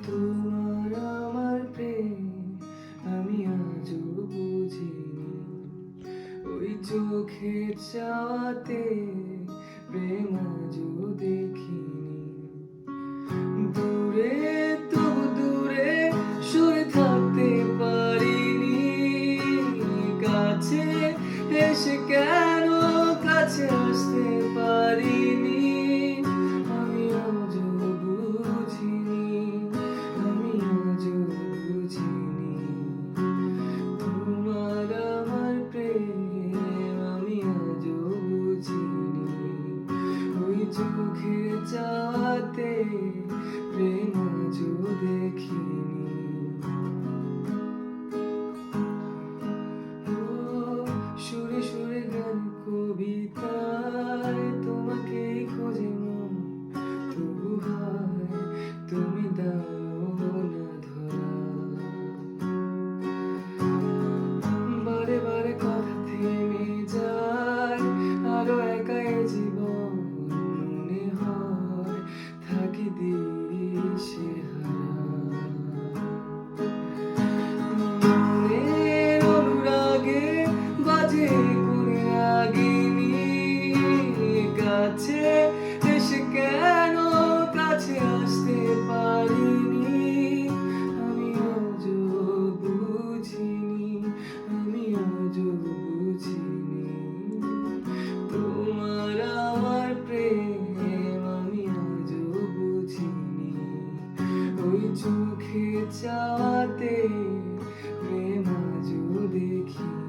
তোমার আমার প্রেম আমি আজও বুঝিনি, ওই চোখের চাওয়াতে প্রেম আজও দেখিনি। দূরে তবু দূরে সরে থাকতে পারিনি, কাছে এসে কেন কাছে আসতে পারিনি। আমি আজও বুঝিনি, আমি আজও বুঝিনি, তোমার আমার প্রেম আমি আজও বুঝিনি, ওই চোখের চাওয়াতে প্রেম আজও দেখিনি। ও সুরে সুরে গান কবিতায় তোমাকেই খোঁজে মন, তবু হায় তুমি দাও না ধরা। বারে বারে কথা থেমে যায়, আরো একা এ জীবন মনে হয় থাকি দিশেহারা। মনের অনুরাগে বাজে করে রাগিনী, কাছে এসে কেন কাছে আসতে পারিনি। আমি আজও বুঝিনি, আমি আজও বুঝিনি, তোমার আমার প্রেম আমি আজও বুঝিনি, ওই চোখে চাওয়াতে প্রেম আজও দেখিনি।